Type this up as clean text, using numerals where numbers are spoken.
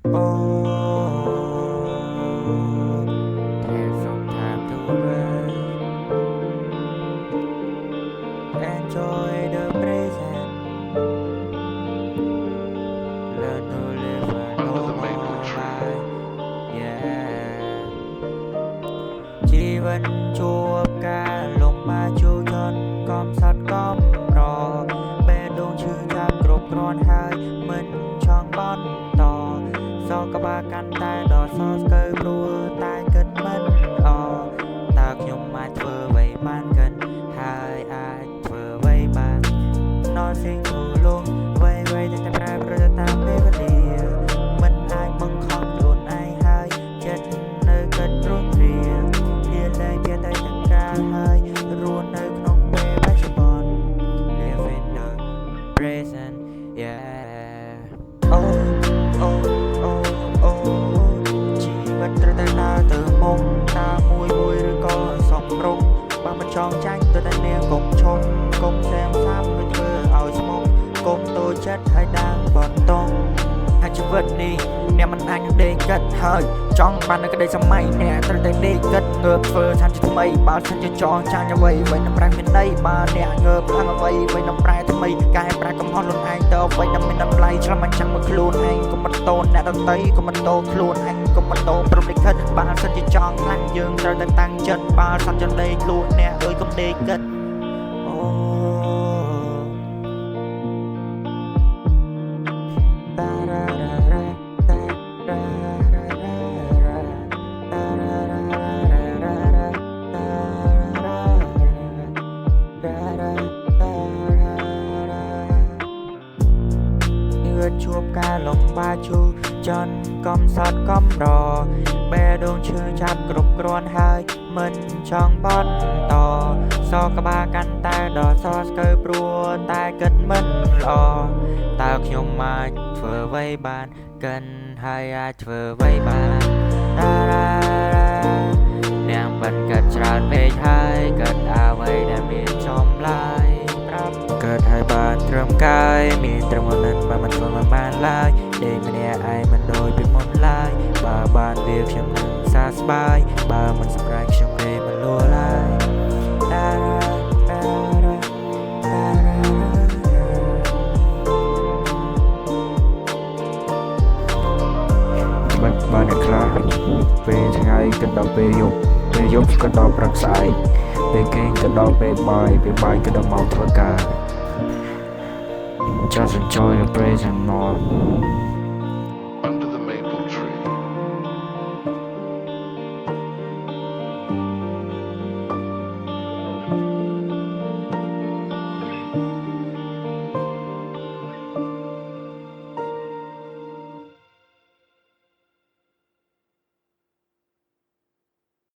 Take some time to rest. Enjoy the present. Learn to live a normal life. Yeah. ជីវិតជួបការលំបាកជួបជន់កំសត់កំរបេះដូងឈឺចាប់គ្រប់គ្រាន់ហើយមិនចង់បន្តសោកក្បាលកាន់តែដល់សស្កើព្រោះតែគិតមិនអតើខ្ញុំអាចធ្វើអ្វីបានកិនហើយអាចធ្វើអ្វីបាន Nothing to lose អ្វីៗតែប្រែប្រួលតាមពេលវេលាមិនអាចបង្ខំខ្លួនឯងហើយចិត្តនៅគិតរួចរាលាលែងទៀតតែទាំងកាលហើយរស់នៅក្នុងពេលបច្ចុប្បន្ន Live in the present yeah អូអូអូអូជីវិតត្រូវតែដើរទៅមុខដើរមួយឬក៏សំរុំបើមិនចង់ចាញ់ទៅតែនាងកុំឈប់កុំសែមសាប់ឲ្យធ្វើឲ្យស្មុគកុំតូចចិត្តហើយដើរបន្តអាជីវិតនេះអ្នកមិនអាចដេកគិតហើយចង់បាននៅក្តីសម័យអ្នកត្រូវតែដេកគិតងើបធ្វើឋានជាថ្មីបើសិនជាចង់ចាញ់អ្វីនឹងប្រែមានន័យបើអ្នកងើបខាងអ្វីនឹងប្រែថ្មីកែប្រែកំហុសខ្លួនឯងទៅអ្វីដែលមានតម្លៃឆ្លំអញ្ចឹងមកខ្លួនឯងកុំបន្តអ្នកដទៃកុំបន្តខ្លួនឯងកុំបន្តព្រមលិខិតបើសិនជាចង់ខ្លាំងយើងត្រូវតែតាំងចិត្តបើសិនជាដេកខ្លួនអ្នកដូចកុំដេកគិតអូ ជួបការលំបាកជួចន់កំសត់កំរបេះដូងឈឺចាប់គ្រប់គ្រាន់ហើយមិនចង់បន្តសោកក្បាលកាន់តែដល់សស្កើព្រោះតែគិតមិនល្អតើខ្ញុំអាចធ្វើអ្វីបានកិនហើយអាចធ្វើអ្វីបាននាងបានគិតច្រើនពេកហើយគិតអ្វីដែលមានចម្លើយប្រាប់កើតហើយបានត្រឹមកាយមានត្រឹមนั้นបើមិនធ្វើមិនបានឡើយដេកម្នាក់ឯងមិនដូចពីមុនឡើយបើបានវាខ្ញុំនឹងសះស្បើយបើមិនសម្រេចខ្ញុំទេមិនលួឡើយបានអ្នកខ្លះពេលថ្ងៃក៏ដល់ពេលយប់ក៏ដល់ព្រឹកស្អែកពេលគេងក៏ដល់ពេលបាយក៏ដល់ម៉ោងធ្វើការ Just enjoy the present more